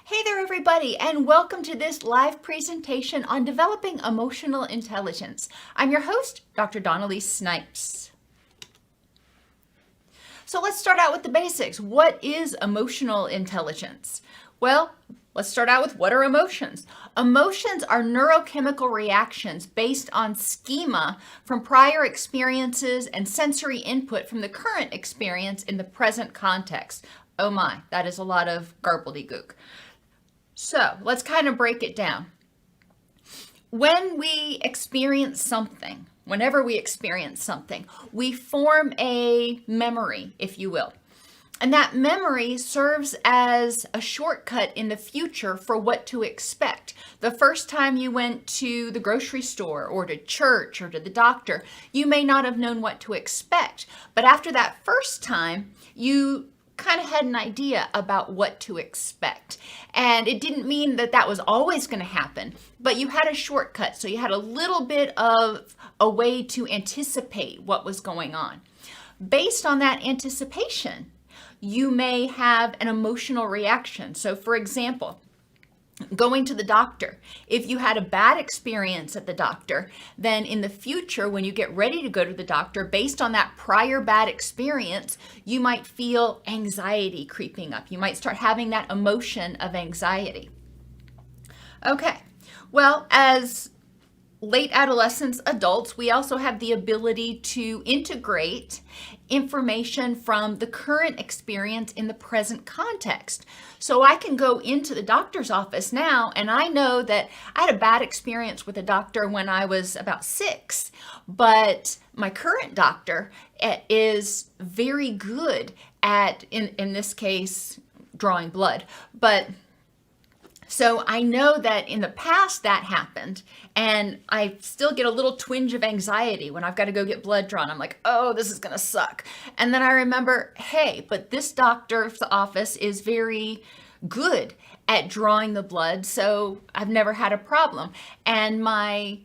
Hey there, everybody, and welcome to this live presentation on developing emotional intelligence. I'm your host, Dr. Elise Snipes. So let's start out with the basics. What is emotional intelligence? Well, let's start out with what are emotions? Emotions are neurochemical reactions based on schema from prior experiences and sensory input from the current experience in the present context. Oh my, that is a lot of garbledy-gook. So let's kind of break it down. When we experience something, whenever we experience something, we form a memory, if you will. And that memory serves as a shortcut in the future for what to expect. The first time you went to the grocery store or to church or to the doctor, you may not have known what to expect. But after that first time, you kind of had an idea about what to expect. And it didn't mean that that was always going to happen, but you had a shortcut. So you had a little bit of a way to anticipate what was going on. Based on that anticipation, you may have an emotional reaction. So for example, going to the doctor. If you had a bad experience at the doctor, then in the future, when you get ready to go to the doctor, based on that prior bad experience, you might feel anxiety creeping up. You might start having that emotion of anxiety. Okay, well, as late adolescents, adults, we also have the ability to integrate information from the current experience in the present context. So I can go into the doctor's office now and I know that I had a bad experience with a doctor when I was about 6, but my current doctor is very good at, in this case, drawing blood. So I know that in the past that happened, and I still get a little twinge of anxiety when I've got to go get blood drawn. I'm like, oh, this is going to suck. And then I remember, hey, but this doctor's office is very good at drawing the blood, so I've never had a problem. And my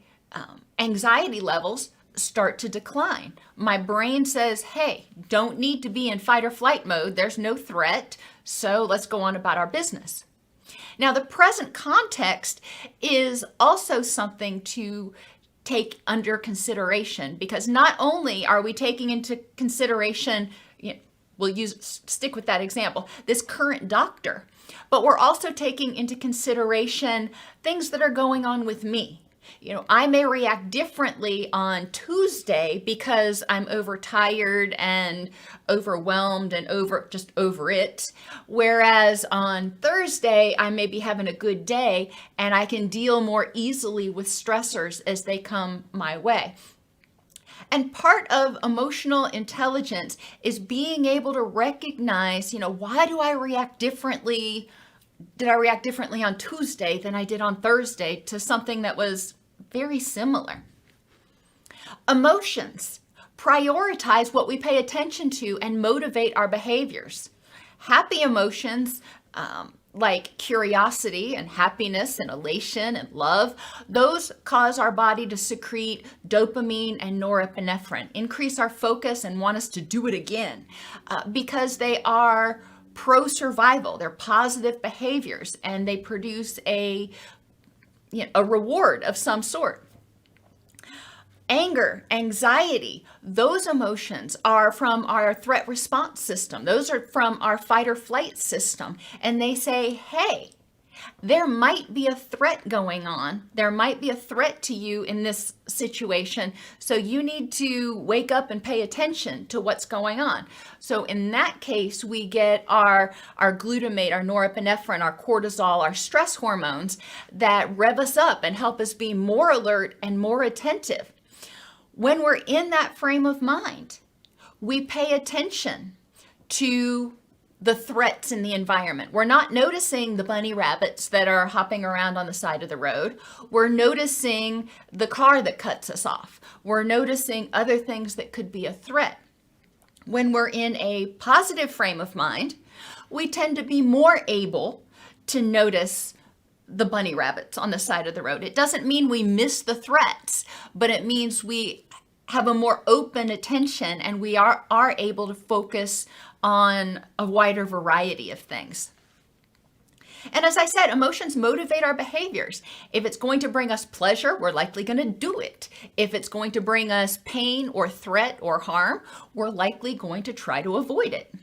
anxiety levels start to decline. My brain says, hey, don't need to be in fight or flight mode. There's no threat, so let's go on about our business. Now, the present context is also something to take under consideration, because not only are we taking into consideration, stick with that example, this current doctor, but we're also taking into consideration things that are going on with me. I may react differently on Tuesday because I'm overtired and overwhelmed and over it. Whereas on Thursday, I may be having a good day and I can deal more easily with stressors as they come my way. And part of emotional intelligence is being able to recognize, why do I react differently? Did I react differently on Tuesday than I did on Thursday to something that was very similar? Emotions prioritize what we pay attention to and motivate our behaviors. Happy emotions, like curiosity and happiness and elation and love, those cause our body to secrete dopamine and norepinephrine, increase our focus and want us to do it again, because they are pro-survival. They're positive behaviors and they produce a reward of some sort. Anger, anxiety, those emotions are from our threat response system. Those are from our fight or flight system. And they say, hey, there might be a threat going on. There might be a threat to you in this situation. So you need to wake up and pay attention to what's going on. So in that case, we get our glutamate, our norepinephrine, our cortisol, our stress hormones that rev us up and help us be more alert and more attentive. When we're in that frame of mind, we pay attention to the threats in the environment. We're not noticing the bunny rabbits that are hopping around on the side of the road. We're noticing the car that cuts us off. We're noticing other things that could be a threat. When we're in a positive frame of mind, we tend to be more able to notice the bunny rabbits on the side of the road. It doesn't mean we miss the threats, but it means we have a more open attention and we are able to focus on a wider variety of things. And as I said, emotions motivate our behaviors. If it's going to bring us pleasure, we're likely going to do it. If it's going to bring us pain or threat or harm, we're likely going to try to avoid it.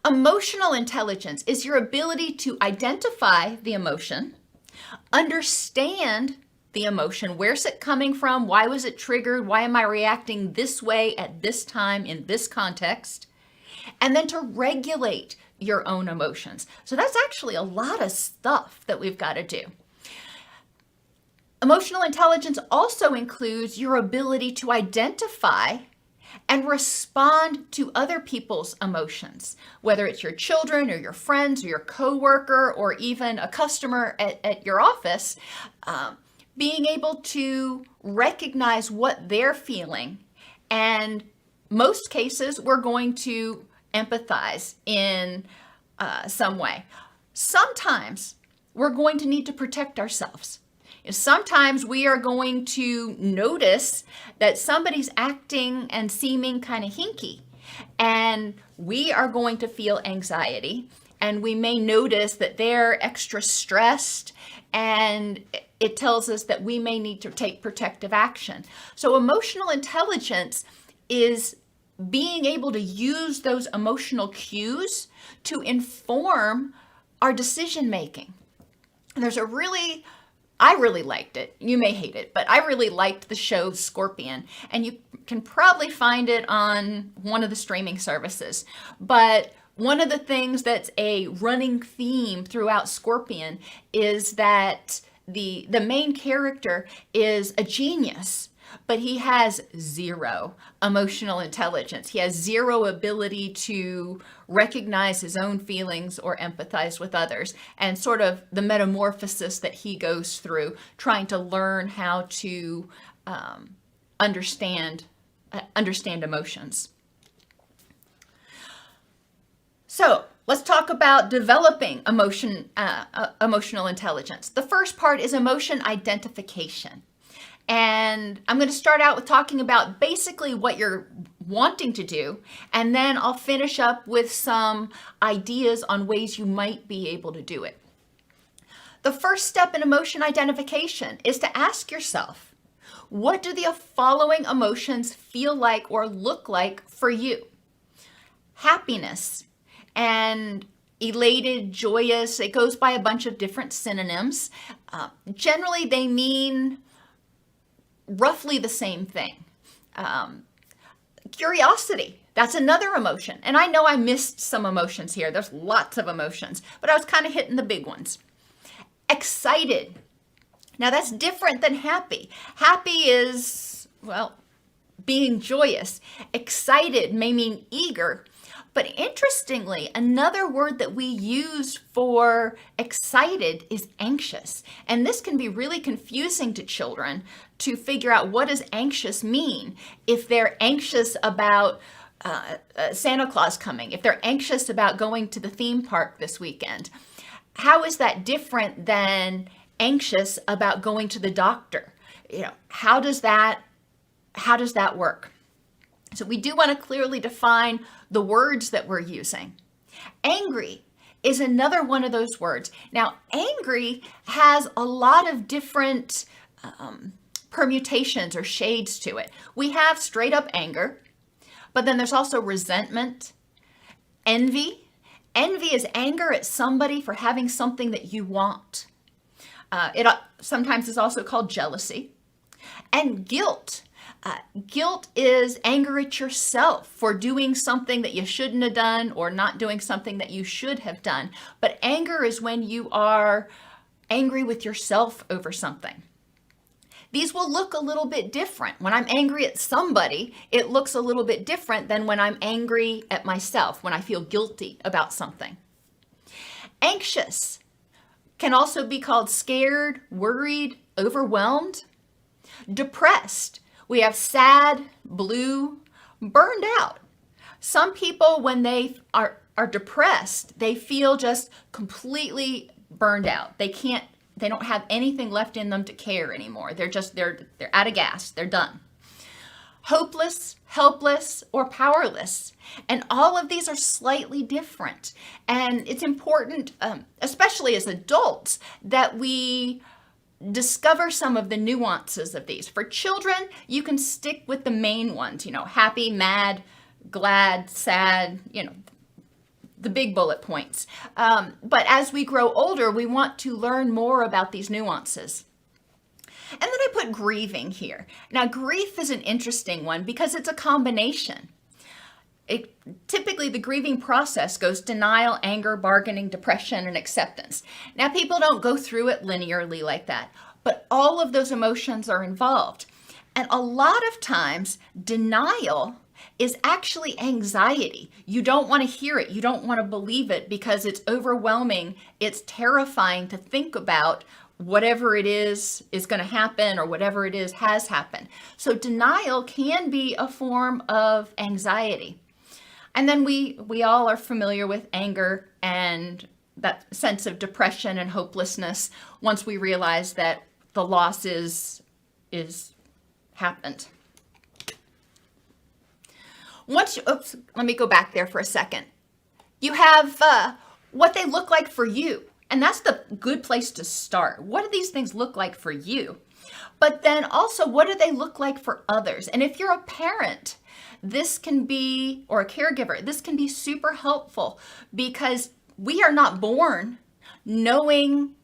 Emotional intelligence is your ability to identify the emotion, understand the emotion. Where's it coming from? Why was it triggered? Why am I reacting this way at this time in this context? And then to regulate your own emotions. So that's actually a lot of stuff that we've got to do. Emotional intelligence also includes your ability to identify and respond to other people's emotions, whether it's your children or your friends or your coworker or even a customer at your office, being able to recognize what they're feeling. And most cases, we're going to empathize in some way. Sometimes we're going to need to protect ourselves. Sometimes we are going to notice that somebody's acting and seeming kind of hinky, and we are going to feel anxiety, and we may notice that they're extra stressed, and it tells us that we may need to take protective action. So emotional intelligence is being able to use those emotional cues to inform our decision making. There's I really liked it. You may hate it, but I really liked the show Scorpion, and you can probably find it on one of the streaming services. But one of the things that's a running theme throughout Scorpion is that the main character is a genius, but he has zero emotional intelligence. He has zero ability to recognize his own feelings or empathize with others, and sort of the metamorphosis that he goes through trying to learn how to understand emotions. So let's talk about developing emotional intelligence. The first part is emotion identification. And I'm going to start out with talking about basically what you're wanting to do, and then I'll finish up with some ideas on ways you might be able to do it. The first step in emotion identification is to ask yourself, what do the following emotions feel like or look like for you? Happiness and elated, joyous, it goes by a bunch of different synonyms. Generally, they mean roughly the same thing. Curiosity, that's another emotion. And I know I missed some emotions here. There's lots of emotions, but I was kind of hitting the big ones. Excited. Now that's different than happy. Happy is, well, being joyous. Excited may mean eager. But interestingly, another word that we use for excited is anxious. And this can be really confusing to children to figure out, what does anxious mean? If they're anxious about Santa Claus coming, if they're anxious about going to the theme park this weekend, how is that different than anxious about going to the doctor? How does that work? So we do want to clearly define the words that we're using. Angry is another one of those words. Now, angry has a lot of different permutations or shades to it. We have straight up anger, but then there's also resentment, envy. Envy is anger at somebody for having something that you want. It sometimes is also called jealousy. And guilt. Guilt is anger at yourself for doing something that you shouldn't have done or not doing something that you should have done. But anger is when you are angry with yourself over something. These will look a little bit different. When I'm angry at somebody, it looks a little bit different than when I'm angry at myself, when I feel guilty about something. Anxious can also be called scared, worried, overwhelmed. Depressed. We have sad, blue, burned out. Some people, when they are depressed, they feel just completely burned out. They don't have anything left in them to care anymore. They're out of gas. They're done. hopeless, helpless, or powerless. And all of these are slightly different. And it's important, especially as adults, that we discover some of the nuances of these. For children, you can stick with the main ones, happy, mad, glad, sad, the big bullet points. But as we grow older, we want to learn more about these nuances. And then I put grieving here. Now, grief is an interesting one because it's a combination. Typically, the grieving process goes denial, anger, bargaining, depression, and acceptance. Now, people don't go through it linearly like that, but all of those emotions are involved. And a lot of times, denial is actually anxiety. You don't want to hear it. You don't want to believe it because it's overwhelming. It's terrifying to think about whatever it is going to happen or whatever it is has happened. So denial can be a form of anxiety. And then we all are familiar with anger and that sense of depression and hopelessness once we realize that the loss is happened. Let me go back there for a second. You have what they look like for you. And that's the good place to start. What do these things look like for you? But then also, what do they look like for others? And if you're a parent, this can be, or a caregiver, this can be super helpful because we are not born knowing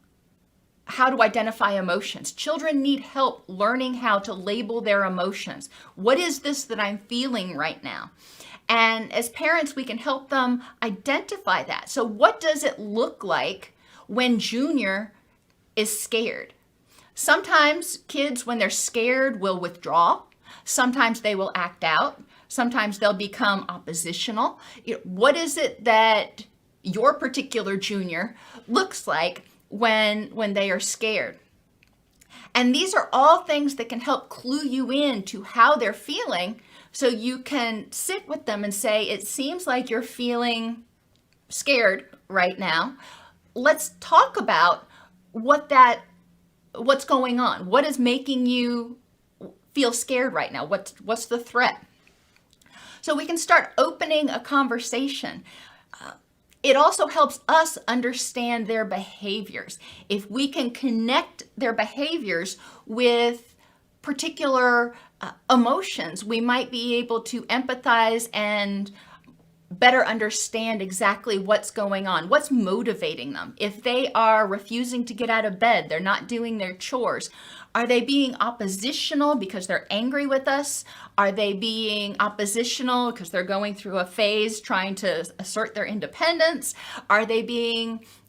how to identify emotions. Children need help learning how to label their emotions. What is this that I'm feeling right now? And as parents, we can help them identify that. So what does it look like when Junior is scared? Sometimes kids, when they're scared, will withdraw. Sometimes they will act out. Sometimes they'll become oppositional. What is it that your particular Junior looks like when they are scared? And these are all things that can help clue you in to how they're feeling so you can sit with them and say, it seems like you're feeling scared right now. Let's talk about what's going on. What is making you feel scared right now? What's the threat? So we can start opening a conversation. It also helps us understand their behaviors. If we can connect their behaviors with particular emotions, we might be able to empathize and better understand exactly what's going on, what's motivating them. If they are refusing to get out of bed, they're not doing their chores, are they being oppositional because they're angry with us? Are they being oppositional because they're going through a phase trying to assert their independence? Are they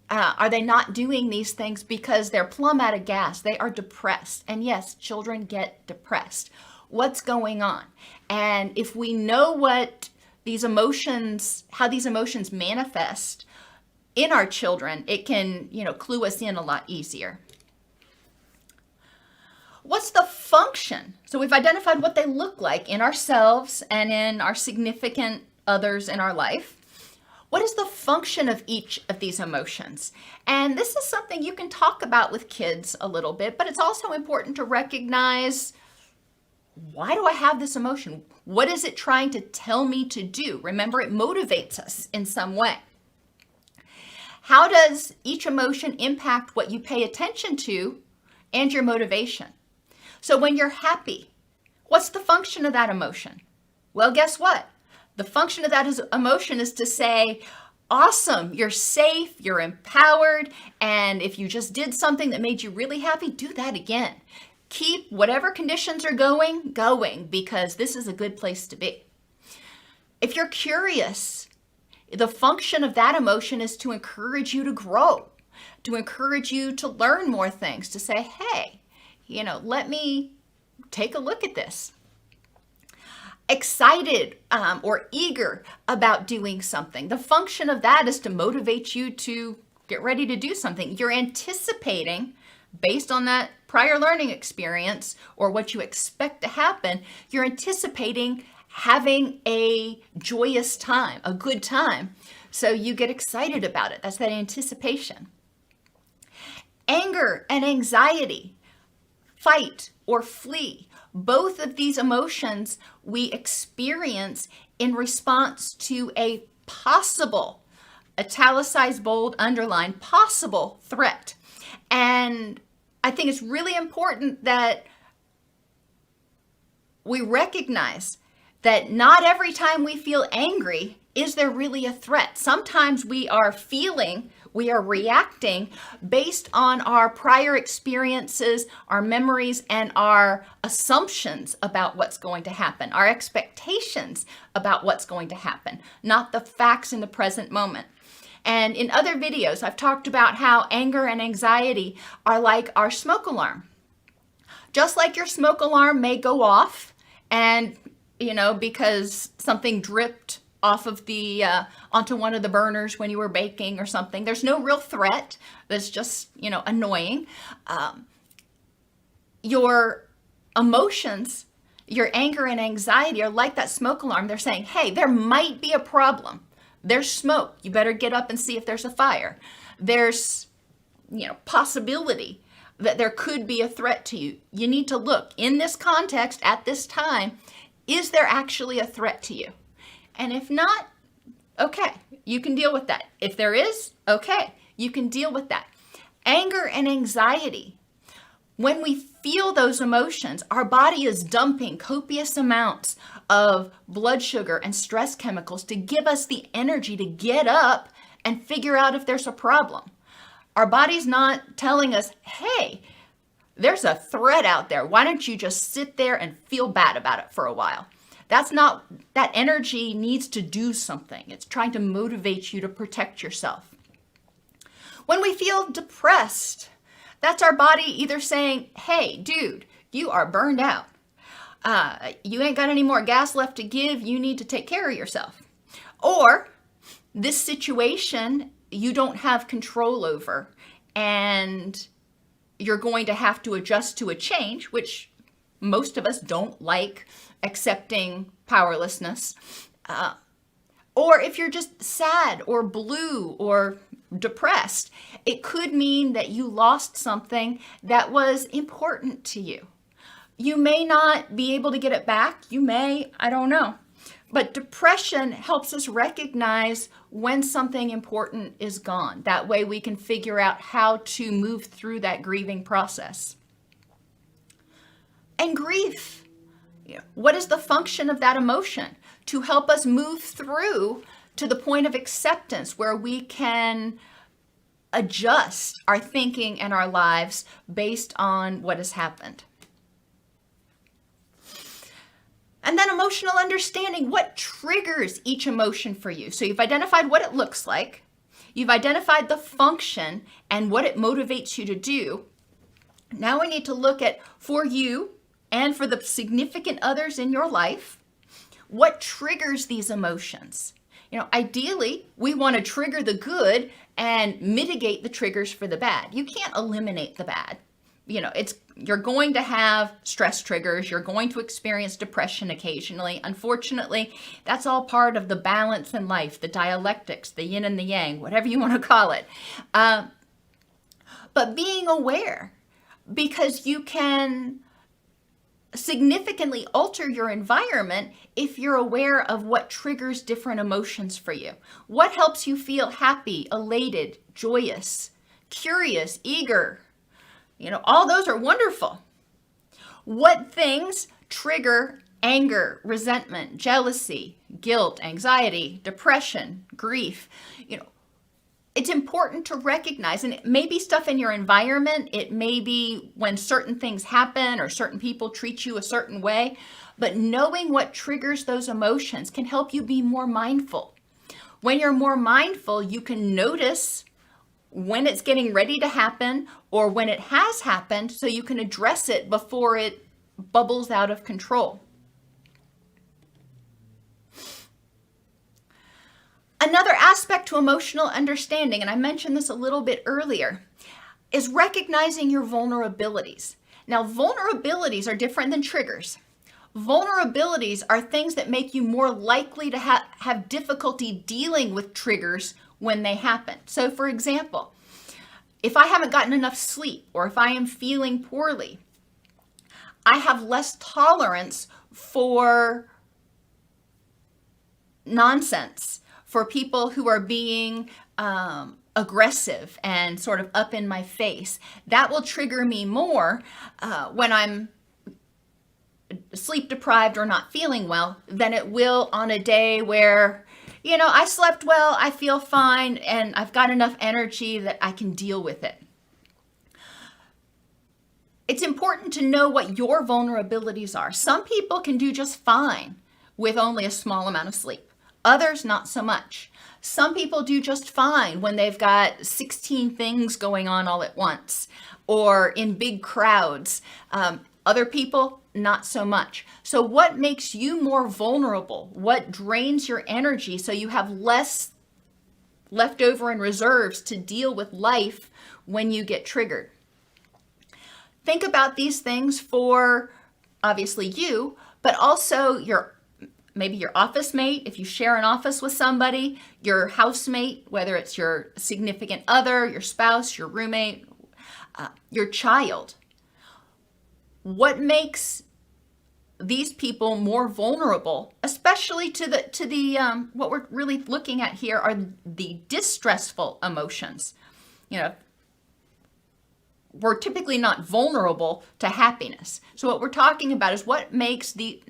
not doing these things because they're plumb out of gas? They are depressed. And yes, children get depressed. What's going on? And if we know what how these emotions manifest in our children, it can, clue us in a lot easier. What's the function? So we've identified what they look like in ourselves and in our significant others in our life. What is the function of each of these emotions? And this is something you can talk about with kids a little bit, but it's also important to recognize, why do I have this emotion? What is it trying to tell me to do? Remember, it motivates us in some way. How does each emotion impact what you pay attention to and your motivation? So when you're happy, what's the function of that emotion? Well, guess what? The function of that emotion is to say, awesome, you're safe, you're empowered, and if you just did something that made you really happy, do that again. Keep whatever conditions are going, because this is a good place to be. If you're curious, the function of that emotion is to encourage you to grow, to encourage you to learn more things, to say, hey, let me take a look at this. Excited or eager about doing something. The function of that is to motivate you to get ready to do something. You're anticipating, based on that prior learning experience or what you expect to happen, you're anticipating having a joyous time, a good time. So you get excited about it. That's that anticipation. Anger and anxiety, fight or flee. Both of these emotions we experience in response to a possible, italicized, bold, underlined, possible threat. And I think it's really important that we recognize that not every time we feel angry is there really a threat. Sometimes we are reacting based on our prior experiences, our memories, and our assumptions about what's going to happen, our expectations about what's going to happen, not the facts in the present moment. And in other videos, I've talked about how anger and anxiety are like our smoke alarm. Just like your smoke alarm may go off and, because something dripped off of onto one of the burners when you were baking or something. There's no real threat. That's just, annoying. Your emotions, your anger and anxiety are like that smoke alarm. They're saying, hey, there might be a problem. There's smoke. You better get up and see if there's a fire. There's, possibility that there could be a threat to you. You need to look in this context at this time. Is there actually a threat to you? And if not, okay, you can deal with that. If there is, okay, you can deal with that. Anger and anxiety. When we feel those emotions, our body is dumping copious amounts of blood sugar and stress chemicals to give us the energy to get up and figure out if there's a problem. Our body's not telling us, hey, there's a threat out there. Why don't you just sit there and feel bad about it for a while? That energy needs to do something. It's trying to motivate you to protect yourself. When we feel depressed, that's our body either saying, hey, dude, you are burned out. You ain't got any more gas left to give. You need to take care of yourself. Or this situation you don't have control over and you're going to have to adjust to a change, which most of us don't like accepting powerlessness. Or if you're just sad or blue or depressed, it could mean that you lost something that was important to you. You may not be able to get it back. You may, I don't know. But depression helps us recognize when something important is gone. That way we can figure out how to move through that grieving process. And grief. What is the function of that emotion? To help us move through to the point of acceptance where we can adjust our thinking and our lives based on what has happened. And then emotional understanding, what triggers each emotion for you? So you've identified what it looks like. You've identified the function and what it motivates you to do. Now we need to look at, for you and for the significant others in your life, what triggers these emotions? Ideally, we want to trigger the good and mitigate the triggers for the bad. You can't eliminate the bad. You're going to have stress triggers. You're going to experience depression occasionally. Unfortunately, that's all part of the balance in life, the dialectics, the yin and the yang, whatever you want to call it. But being aware, because you can significantly alter your environment if you're aware of what triggers different emotions for you. What helps you feel happy, elated, joyous, curious, eager? All those are wonderful. What things trigger anger, resentment, jealousy, guilt, anxiety, depression, grief? It's important to recognize, and it may be stuff in your environment. It may be when certain things happen or certain people treat you a certain way, but knowing what triggers those emotions can help you be more mindful. When you're more mindful, you can notice when it's getting ready to happen or when it has happened, so you can address it before it bubbles out of control. Another aspect to emotional understanding, and I mentioned this a little bit earlier, is recognizing your vulnerabilities. Now, vulnerabilities are different than triggers. Vulnerabilities are things that make you more likely to have difficulty dealing with triggers when they happen. So, for example, if I haven't gotten enough sleep or if I am feeling poorly, I have less tolerance for nonsense, for people who are being aggressive and sort of up in my face. That will trigger me more when I'm sleep deprived or not feeling well than it will on a day where, I slept well, I feel fine, and I've got enough energy that I can deal with it. It's important to know what your vulnerabilities are. Some people can do just fine with only a small amount of sleep. Others, not so much. Some people do just fine when they've got 16 things going on all at once or in big crowds. Other people, not so much. So what makes you more vulnerable? What drains your energy so you have less left over in reserves to deal with life when you get triggered? Think about these things for obviously you, but also maybe your office mate, if you share an office with somebody, your housemate, whether it's your significant other, your spouse, your roommate, your child. What makes these people more vulnerable, especially to the what we're really looking at here are the distressful emotions. We're typically not vulnerable to happiness. So what we're talking about is what makes the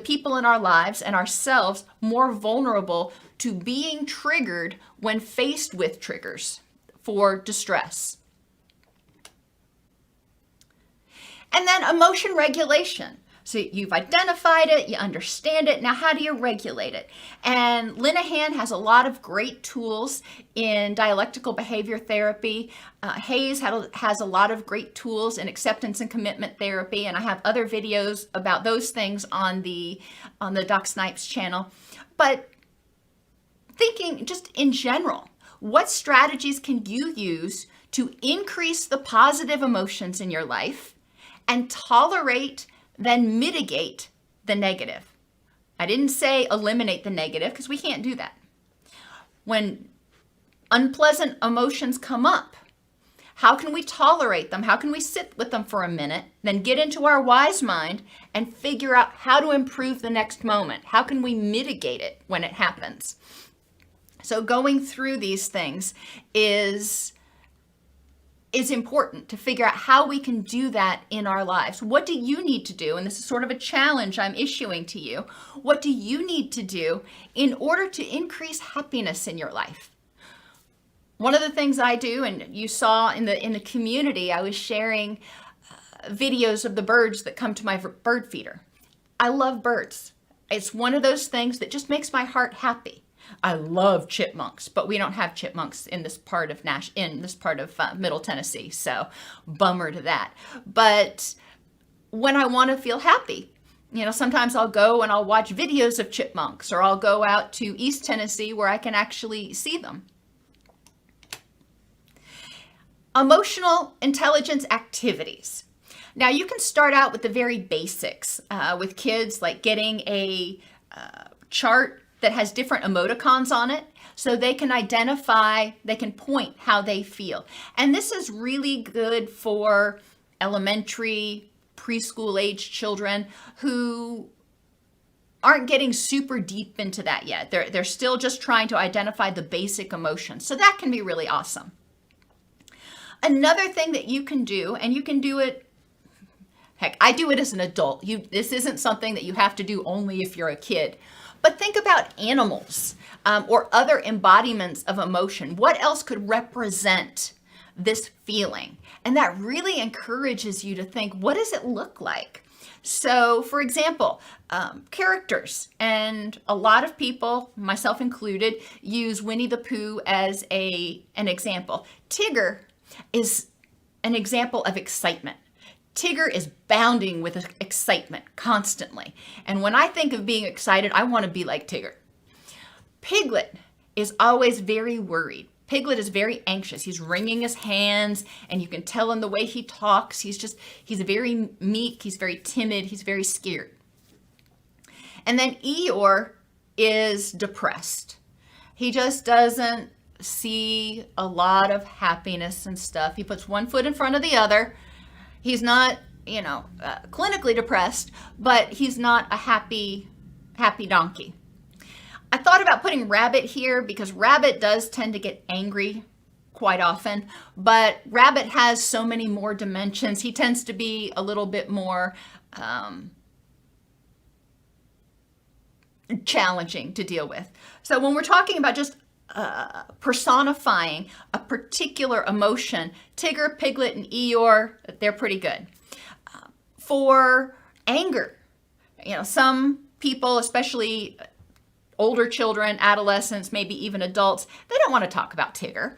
people in our lives and ourselves more vulnerable to being triggered when faced with triggers for distress. And then emotion regulation. So you've identified it, you understand it. Now, how do you regulate it? And Linehan has a lot of great tools in dialectical behavior therapy. Hayes has a lot of great tools in acceptance and commitment therapy. And I have other videos about those things on the Doc Snipes channel. But thinking just in general, what strategies can you use to increase the positive emotions in your life and tolerate, then mitigate the negative? I didn't say eliminate the negative because we can't do that. When unpleasant emotions come up, how can we tolerate them? How can we sit with them for a minute, then get into our wise mind and figure out how to improve the next moment? How can we mitigate it when it happens? So going through these things is important to figure out how we can do that in our lives. What do you need to do? And this is sort of a challenge I'm issuing to you. What do you need to do in order to increase happiness in your life? One of the things I do, and you saw in the community, I was sharing videos of the birds that come to my bird feeder. I love birds. It's one of those things that just makes my heart happy. I love chipmunks, but we don't have chipmunks in this part of Middle Tennessee, so bummer to that. But when I want to feel happy, sometimes I'll go and I'll watch videos of chipmunks, or I'll go out to East Tennessee where I can actually see them. Emotional intelligence activities. Now you can start out with the very basics with kids, like getting a chart that has different emoticons on it so they can identify, they can point how they feel. And this is really good for elementary, preschool age children who aren't getting super deep into that yet. They're still just trying to identify the basic emotions. So that can be really awesome. Another thing that you can do, and you can do it, heck, I do it as an adult. This isn't something that you have to do only if you're a kid. But think about animals or other embodiments of emotion. What else could represent this feeling? And that really encourages you to think, what does it look like? So, for example, characters. And a lot of people, myself included, use Winnie the Pooh as an example. Tigger is an example of excitement. Tigger is bounding with excitement constantly. And when I think of being excited, I want to be like Tigger. Piglet is always very worried. Piglet is very anxious. He's wringing his hands, and you can tell in the way he talks. He's very meek. He's very timid. He's very scared. And then Eeyore is depressed. He just doesn't see a lot of happiness and stuff. He puts one foot in front of the other. He's not clinically depressed, but he's not a happy donkey. I thought about putting rabbit here because rabbit does tend to get angry quite often, but rabbit has so many more dimensions. He tends to be a little bit more challenging to deal with. So when we're talking about just personifying a particular emotion, Tigger, Piglet, and Eeyore, they're pretty good. For anger, some people, especially older children, adolescents, maybe even adults, they don't want to talk about Tigger.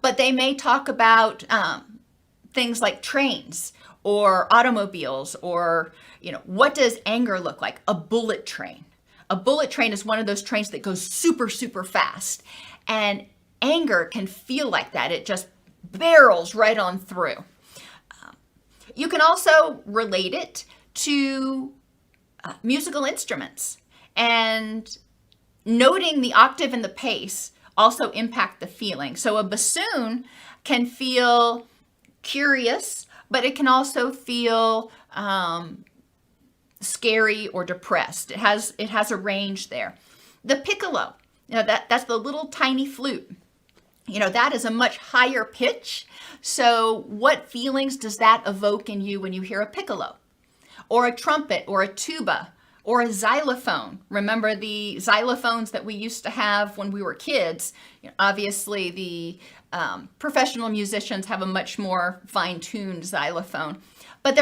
But they may talk about things like trains or automobiles or, what does anger look like? A bullet train. A bullet train is one of those trains that goes super, super fast. And anger can feel like that. It just barrels right on through. You can also relate it to musical instruments. And noting the octave and the pace also impact the feeling. So a bassoon can feel curious, but it can also feel scary or depressed. It has a range there. The piccolo, that's the little tiny flute. That is a much higher pitch. So what feelings does that evoke in you when you hear a piccolo? Or a trumpet or a tuba or a xylophone. Remember the xylophones that we used to have when we were kids? Obviously the professional musicians have a much more fine-tuned xylophone. But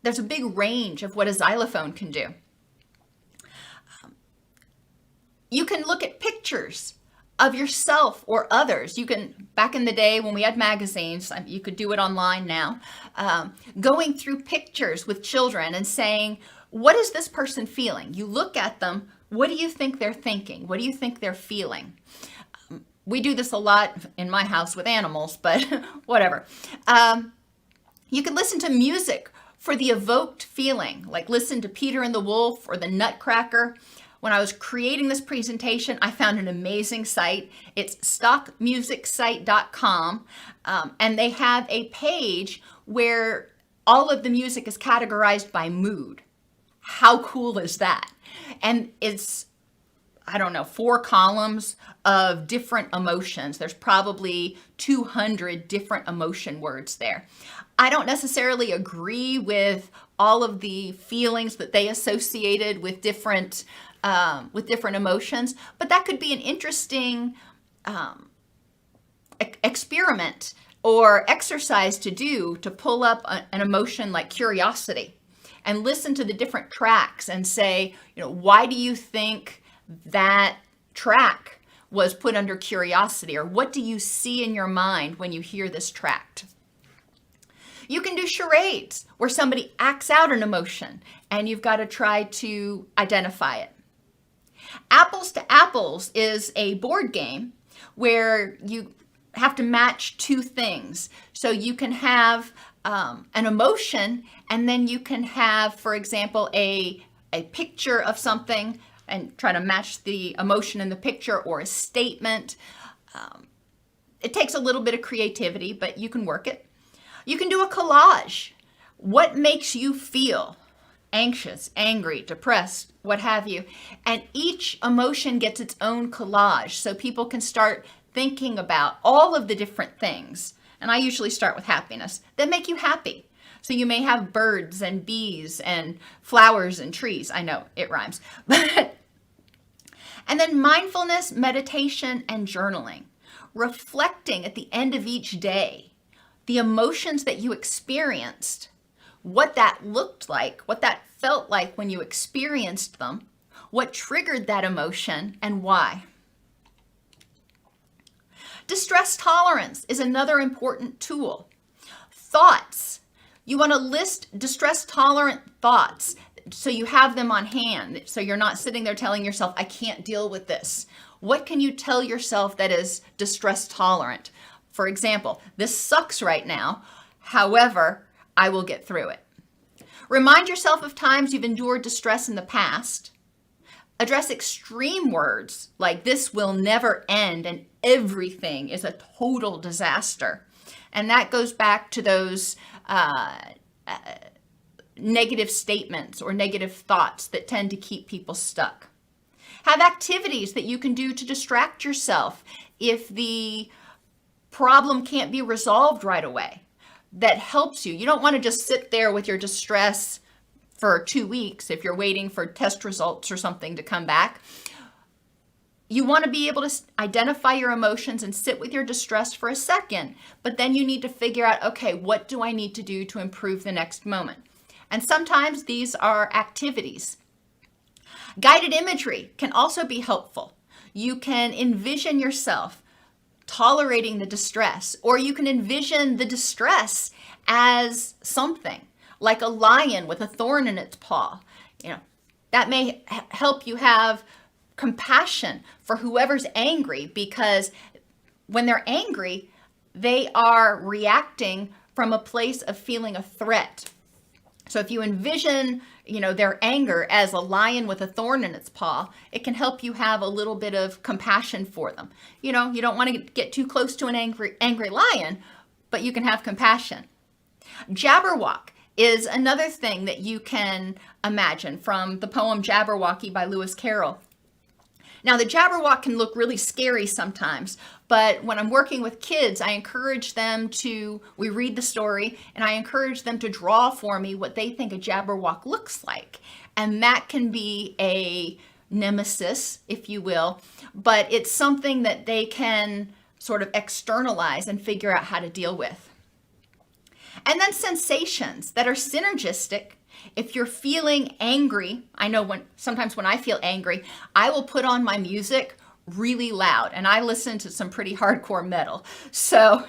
there's a big range of what a xylophone can do. You can look at pictures of yourself or others. Back in the day when we had magazines, you could do it online now, going through pictures with children and saying, what is this person feeling? You look at them, what do you think they're thinking? What do you think they're feeling? We do this a lot in my house with animals, but whatever. You can listen to music for the evoked feeling, like listen to Peter and the Wolf or the Nutcracker. When I was creating this presentation, I found an amazing site. It's stockmusicsite.com, and they have a page where all of the music is categorized by mood. How cool is that? And it's, 4 columns of different emotions. There's probably 200 different emotion words there. I don't necessarily agree with all of the feelings that they associated with different emotions, but that could be an interesting experiment or exercise to do, to pull up an emotion like curiosity and listen to the different tracks and say, why do you think that track was put under curiosity? Or what do you see in your mind when you hear this track? You can do charades where somebody acts out an emotion and you've got to try to identify it. Apples to Apples is a board game where you have to match 2 things. So you can have an emotion, and then you can have, for example, a picture of something and try to match the emotion in the picture, or a statement. It takes a little bit of creativity, but you can work it. You can do a collage. What makes you feel anxious, angry, depressed, what have you? And each emotion gets its own collage, so people can start thinking about all of the different things. And I usually start with happiness that make you happy. So you may have birds and bees and flowers and trees. I know it rhymes. And then mindfulness, meditation, and journaling. Reflecting at the end of each day the emotions that you experienced, what that looked like, what that felt like when you experienced them, what triggered that emotion, and why. Distress tolerance is another important tool. Thoughts. You want to list distress tolerant thoughts so you have them on hand, so you're not sitting there telling yourself, I can't deal with this. What can you tell yourself that is distress tolerant? For example, this sucks right now. However, I will get through it. Remind yourself of times you've endured distress in the past. Address extreme words like this will never end and everything is a total disaster. And that goes back to those negative statements or negative thoughts that tend to keep people stuck. Have activities that you can do to distract yourself if the problem can't be resolved right away. That helps you. You don't want to just sit there with your distress for 2 weeks if you're waiting for test results or something to come back. You want to be able to identify your emotions and sit with your distress for a second, but then you need to figure out, okay, what do I need to do to improve the next moment? And sometimes these are activities. Guided imagery can also be helpful. You can envision yourself tolerating the distress, or you can envision the distress as something like a lion with a thorn in its paw. That may help you have compassion for whoever's angry, because when they're angry, they are reacting from a place of feeling a threat. So if you envision, their anger as a lion with a thorn in its paw, it can help you have a little bit of compassion for them. You don't want to get too close to an angry lion, but you can have compassion. Jabberwock is another thing that you can imagine from the poem Jabberwocky by Lewis Carroll. Now, the Jabberwock can look really scary sometimes, but when I'm working with kids, I encourage them we read the story, and I encourage them to draw for me what they think a Jabberwock looks like. And that can be a nemesis, if you will, but it's something that they can sort of externalize and figure out how to deal with. And then sensations that are synergistic. If you're feeling angry, I know sometimes when I feel angry, I will put on my music really loud, and I listen to some pretty hardcore metal. So,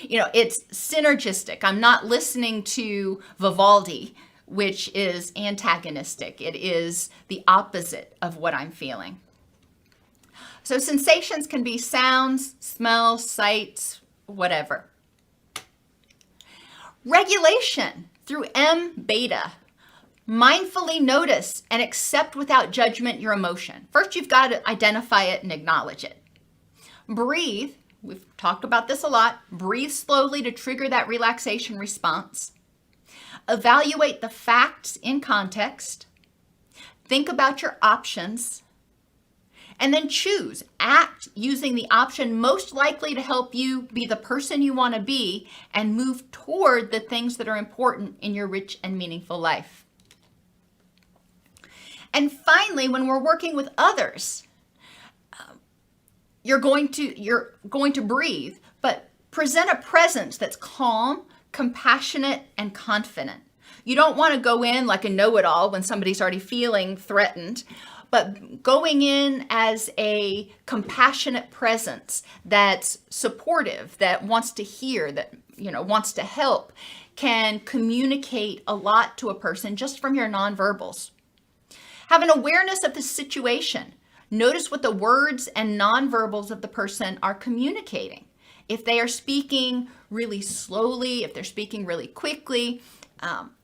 it's synergistic. I'm not listening to Vivaldi, which is antagonistic. It is the opposite of what I'm feeling. So sensations can be sounds, smells, sights, whatever. Regulation through M-beta. Mindfully notice and accept without judgment your emotion. First, you've got to identify it and acknowledge it. Breathe. We've talked about this a lot. Breathe slowly to trigger that relaxation response. Evaluate the facts in context. Think about your options. And then choose. Act using the option most likely to help you be the person you want to be and move toward the things that are important in your rich and meaningful life. And finally, when we're working with others, you're going to breathe, but present a presence that's calm, compassionate, and confident. You don't want to go in like a know-it-all when somebody's already feeling threatened, but going in as a compassionate presence that's supportive, that wants to hear, that wants to help, can communicate a lot to a person just from your nonverbals. Have an awareness of the situation. Notice what the words and nonverbals of the person are communicating. If they are speaking really slowly, if they're speaking really quickly,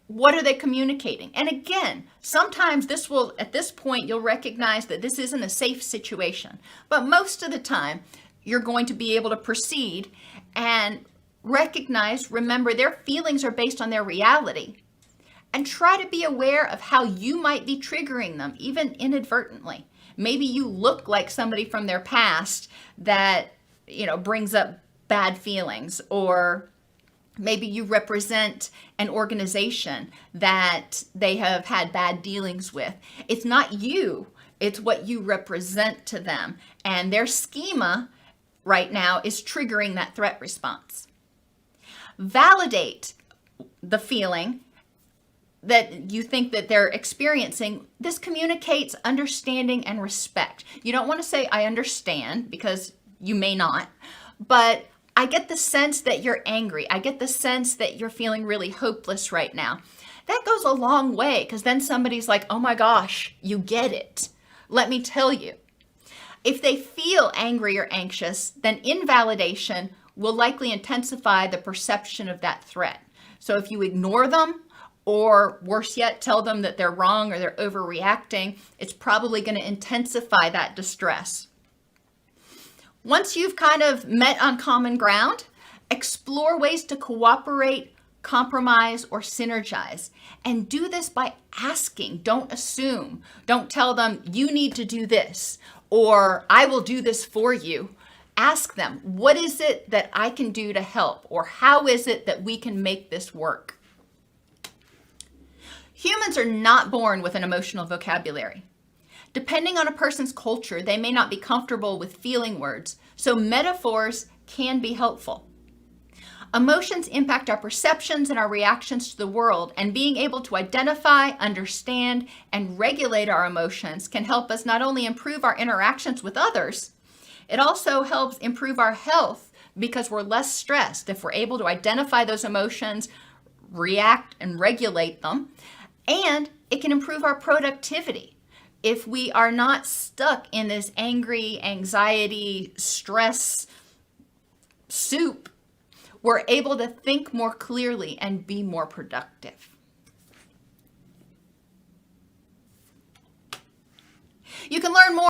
what are they communicating? And again, sometimes at this point, you'll recognize that this isn't a safe situation. But most of the time, you're going to be able to proceed and remember, their feelings are based on their reality. And try to be aware of how you might be triggering them, even inadvertently. Maybe you look like somebody from their past that, brings up bad feelings, or maybe you represent an organization that they have had bad dealings with. It's not you, it's what you represent to them. And their schema right now is triggering that threat response. Validate the feeling that you think that they're experiencing. This communicates understanding and respect. You don't want to say, I understand, because you may not, but I get the sense that you're angry. I get the sense that you're feeling really hopeless right now. That goes a long way, because then somebody's like, oh my gosh, you get it. Let me tell you. If they feel angry or anxious, then invalidation will likely intensify the perception of that threat. So if you ignore them, or worse yet, tell them that they're wrong or they're overreacting, it's probably going to intensify that distress. Once you've kind of met on common ground, explore ways to cooperate compromise, or synergize. And do this by asking. Don't assume. Don't tell them, you need to do this, or I will do this for you. Ask them, what is it that I can do to help? Or how is it that we can make this work? Humans are not born with an emotional vocabulary. Depending on a person's culture, they may not be comfortable with feeling words, so metaphors can be helpful. Emotions impact our perceptions and our reactions to the world, and being able to identify, understand, and regulate our emotions can help us not only improve our interactions with others, it also helps improve our health because we're less stressed if we're able to identify those emotions, react and regulate them, and it can improve our productivity. If we are not stuck in this angry, anxiety, stress soup, we're able to think more clearly and be more productive. You can learn more